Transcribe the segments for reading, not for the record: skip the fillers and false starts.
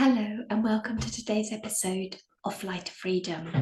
Hello and welcome to today's episode of Flight to Freedom.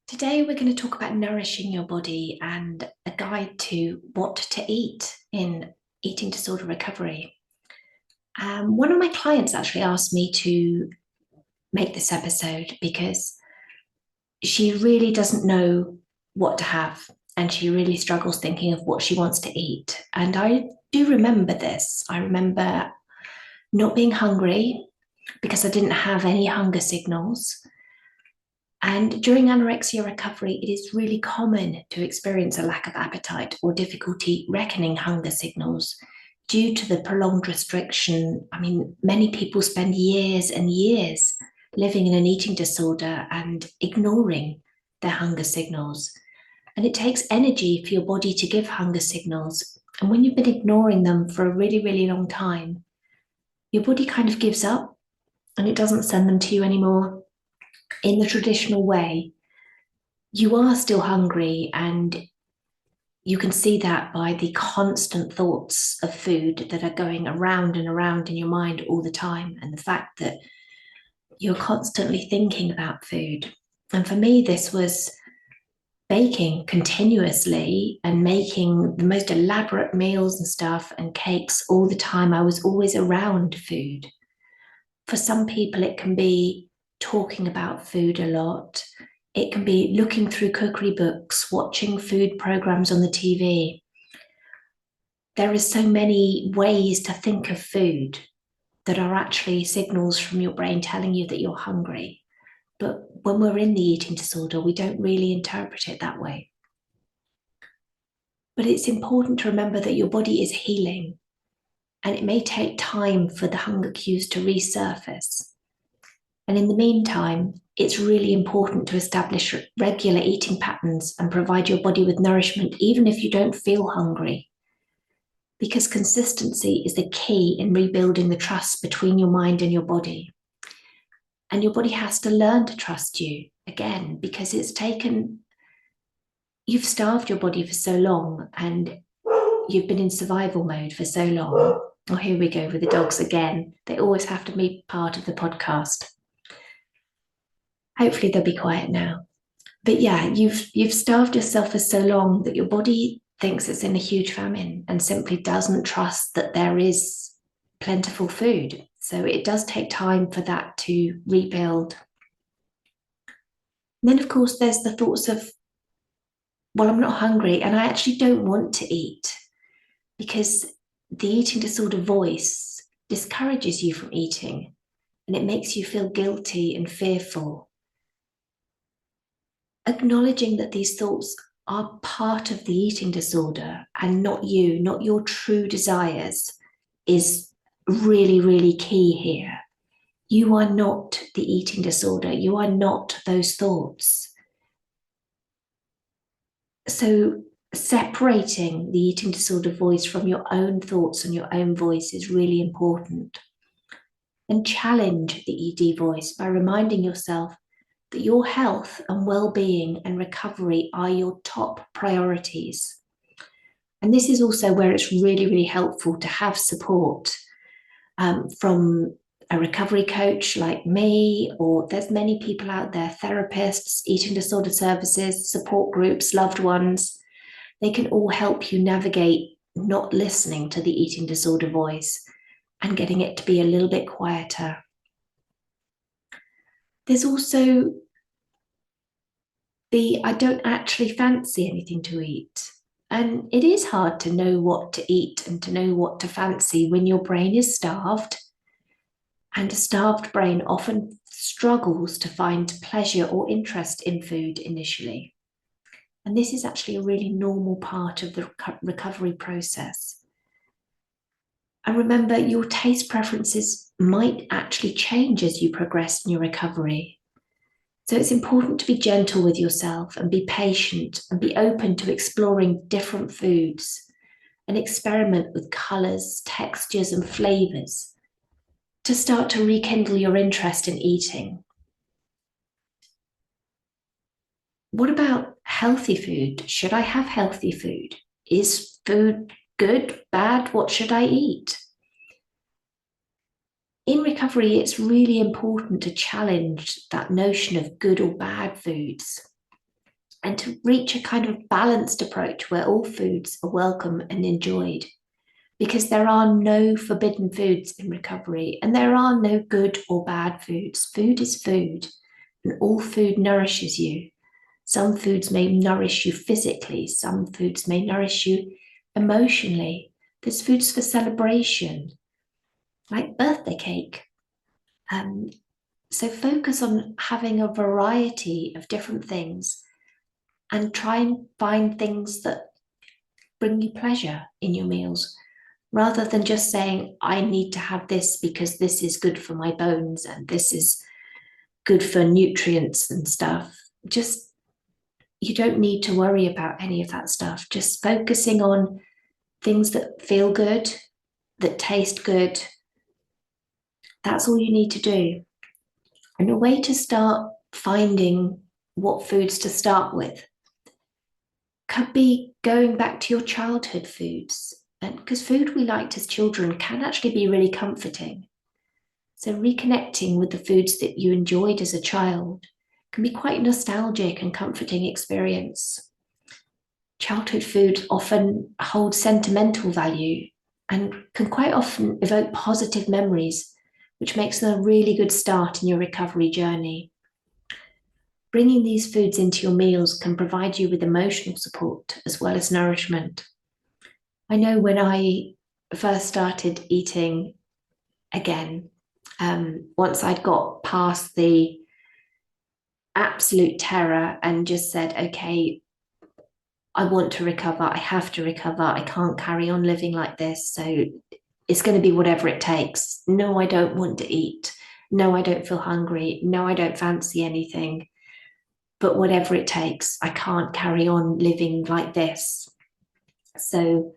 Today we're going to talk about nourishing your body and a guide to what to eat in eating disorder recovery. One of my clients actually asked me to make this episode because she really doesn't know what to have and she really struggles thinking of what she wants to eat. And I do remember this. I remember not being hungry because I didn't have any hunger signals. And during anorexia recovery, it is really common to experience a lack of appetite or difficulty reckoning hunger signals due to the prolonged restriction. I mean, many people spend years and years living in an eating disorder and ignoring their hunger signals. And it takes energy for your body to give hunger signals. And when you've been ignoring them for a really, really long time, your body kind of gives up and it doesn't send them to you anymore in the traditional way. You are still hungry, and you can see that by the constant thoughts of food that are going around and around in your mind all the time, and the fact that you're constantly thinking about food. And for me, this was baking continuously and making the most elaborate meals and stuff and cakes all the time. I was always around food. For some people, it can be talking about food a lot. It can be looking through cookery books, watching food programs on the TV. There are so many ways to think of food that are actually signals from your brain telling you that you're hungry. But when we're in the eating disorder, we don't really interpret it that way. But it's important to remember that your body is healing, and it may take time for the hunger cues to resurface. And in the meantime, it's really important to establish regular eating patterns and provide your body with nourishment, even if you don't feel hungry. Because consistency is the key in rebuilding the trust between your mind and your body. And your body has to learn to trust you again, because you've starved your body for so long and you've been in survival mode for so long. Oh, here we go with the dogs again. They always have to be part of the podcast. Hopefully they'll be quiet now. But yeah, you've starved yourself for so long that your body thinks it's in a huge famine and simply doesn't trust that there is plentiful food. So it does take time for that to rebuild. And then, of course, there's the thoughts of, well, I'm not hungry and I actually don't want to eat, because the eating disorder voice discourages you from eating and it makes you feel guilty and fearful. Acknowledging that these thoughts are part of the eating disorder and not you, not your true desires, is really, really key here. You are not the eating disorder. You are not those thoughts. So separating the eating disorder voice from your own thoughts and your own voice is really important. And challenge the ED voice by reminding yourself that your health and well-being and recovery are your top priorities. And this is also where it's really, really helpful to have support from a recovery coach like me, or there's many people out there, therapists, eating disorder services, support groups, loved ones. They can all help you navigate not listening to the eating disorder voice and getting it to be a little bit quieter. There's also I don't actually fancy anything to eat. And it is hard to know what to eat and to know what to fancy when your brain is starved. And a starved brain often struggles to find pleasure or interest in food initially. And this is actually a really normal part of the recovery process. And remember, your taste preferences might actually change as you progress in your recovery. So it's important to be gentle with yourself and be patient and be open to exploring different foods and experiment with colours, textures, and flavours to start to rekindle your interest in eating. What about healthy food? Should I have healthy food? Is food good, bad? What should I eat? in recovery, it's really important to challenge that notion of good or bad foods and to reach a kind of balanced approach where all foods are welcome and enjoyed. Because there are no forbidden foods in recovery and there are no good or bad foods. Food is food, and all food nourishes you. Some foods may nourish you physically, some foods may nourish you emotionally. There's foods for celebration, like birthday cake. So focus on having a variety of different things and try and find things that bring you pleasure in your meals rather than just saying, I need to have this because this is good for my bones and this is good for nutrients and stuff. Just, you don't need to worry about any of that stuff. Just focusing on things that feel good, that taste good. That's all you need to do. And a way to start finding what foods to start with could be going back to your childhood foods. And because food we liked as children can actually be really comforting. So reconnecting with the foods that you enjoyed as a child can be quite a nostalgic and comforting experience. Childhood food often holds sentimental value and can quite often evoke positive memories, which makes them a really good start in your recovery journey. Bringing these foods into your meals can provide you with emotional support as well as nourishment. I know when I first started eating again, once I'd got past the absolute terror and just said, okay, I want to recover, I have to recover, I can't carry on living like this. So it's going to be whatever it takes. No, I don't want to eat. No, I don't feel hungry. No, I don't fancy anything. But whatever it takes, I can't carry on living like this. So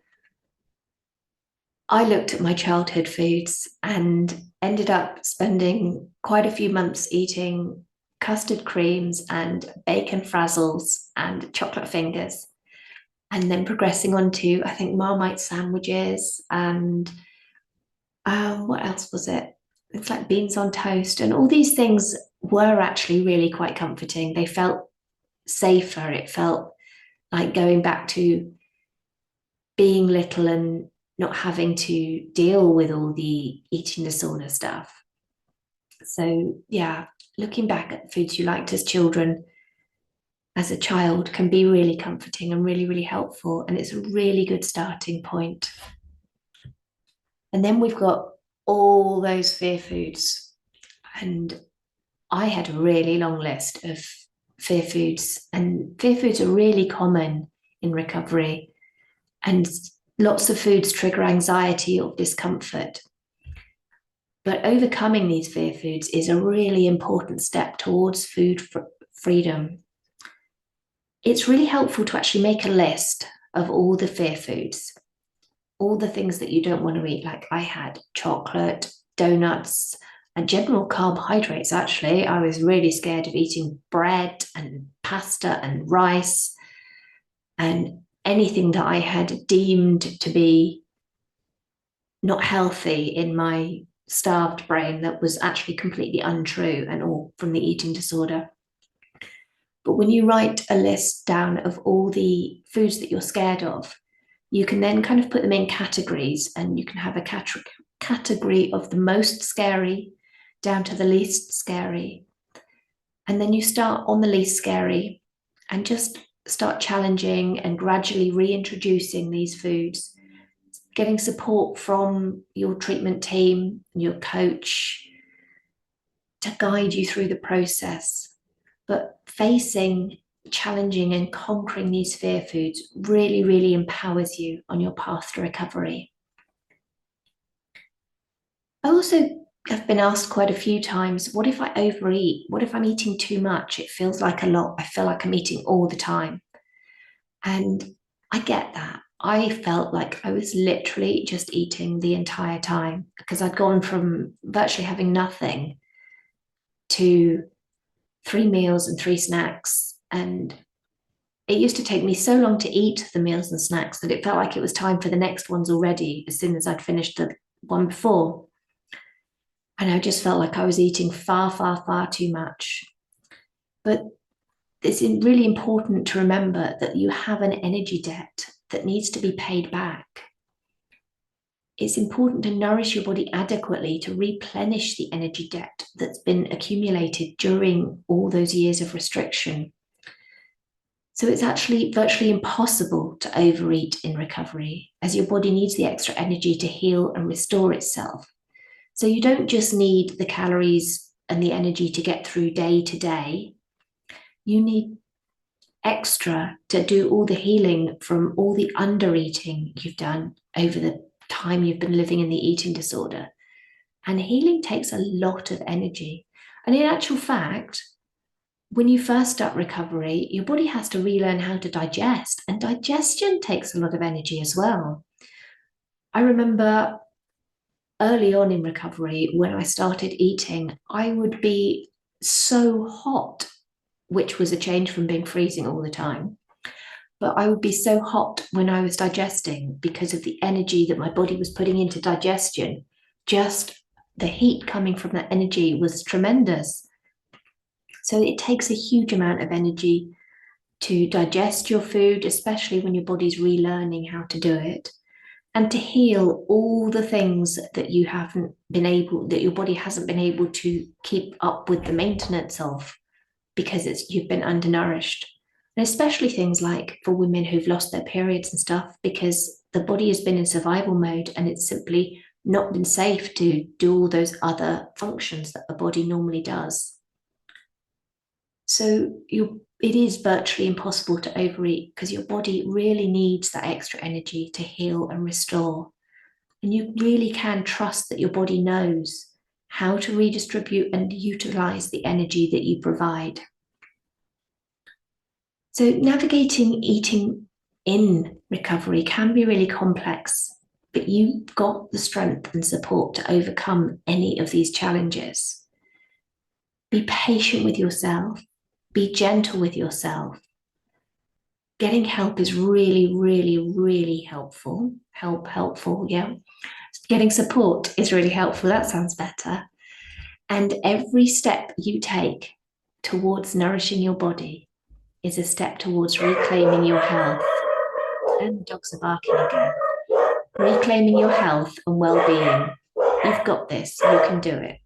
I looked at my childhood foods and ended up spending quite a few months eating custard creams and bacon frazzles and chocolate fingers, and then progressing on to, I think, Marmite sandwiches and what else was it? It's like beans on toast. And all these things were actually really quite comforting. They felt safer. It felt like going back to being little and not having to deal with all the eating disorder stuff. So, yeah, looking back at foods you liked as children, as a child, can be really comforting and really, really helpful. And it's a really good starting point. And then we've got all those fear foods. And I had a really long list of fear foods, and fear foods are really common in recovery. And lots of foods trigger anxiety or discomfort. But overcoming these fear foods is a really important step towards food freedom. It's really helpful to actually make a list of all the fear foods, all the things that you don't want to eat. Like I had chocolate, donuts, and general carbohydrates. Actually, I was really scared of eating bread and pasta and rice and anything that I had deemed to be not healthy in my starved brain that was actually completely untrue and all from the eating disorder. But when you write a list down of all the foods that you're scared of, you can then kind of put them in categories, and you can have a category of the most scary down to the least scary. And then you start on the least scary and just start challenging and gradually reintroducing these foods, getting support from your treatment team, your coach, to guide you through the process. But facing, challenging, and conquering these fear foods really, really empowers you on your path to recovery. I also have been asked quite a few times, what if I overeat? What if I'm eating too much? It feels like a lot. I feel like I'm eating all the time. And I get that. I felt like I was literally just eating the entire time because I'd gone from virtually having nothing to 3 meals and 3 snacks. And it used to take me so long to eat the meals and snacks that it felt like it was time for the next ones already as soon as I'd finished the one before. And I just felt like I was eating far, far, far too much. But it's really important to remember that you have an energy debt that needs to be paid back. It's important to nourish your body adequately to replenish the energy debt that's been accumulated during all those years of restriction. So it's actually virtually impossible to overeat in recovery, as your body needs the extra energy to heal and restore itself. So you don't just need the calories and the energy to get through day to day. You need extra to do all the healing from all the under eating you've done over the time you've been living in the eating disorder. And healing takes a lot of energy. And in actual fact, when you first start recovery, your body has to relearn how to digest, and digestion takes a lot of energy as well. I remember early on in recovery, when I started eating, I would be so hot, which was a change from being freezing all the time. But I would be so hot when I was digesting because of the energy that my body was putting into digestion. Just the heat coming from that energy was tremendous. So it takes a huge amount of energy to digest your food, especially when your body's relearning how to do it, and to heal all the things that you haven't been able, that your body hasn't been able to keep up with the maintenance of because you've been undernourished. And especially things like for women who've lost their periods and stuff, because the body has been in survival mode and it's simply not been safe to do all those other functions that the body normally does. So it is virtually impossible to overeat because your body really needs that extra energy to heal and restore. And you really can trust that your body knows how to redistribute and utilize the energy that you provide. So navigating eating in recovery can be really complex, but you've got the strength and support to overcome any of these challenges. Be patient with yourself, be gentle with yourself. Getting help is really, really, really helpful. Helpful, yeah. Getting support is really helpful. That sounds better. And every step you take towards nourishing your body is a step towards reclaiming your health. And the dogs are barking again. Reclaiming your health and well-being. You've got this. You can do it.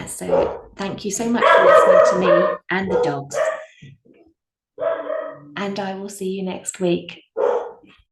So thank you so much for listening to me and the dogs. And I will see you next week.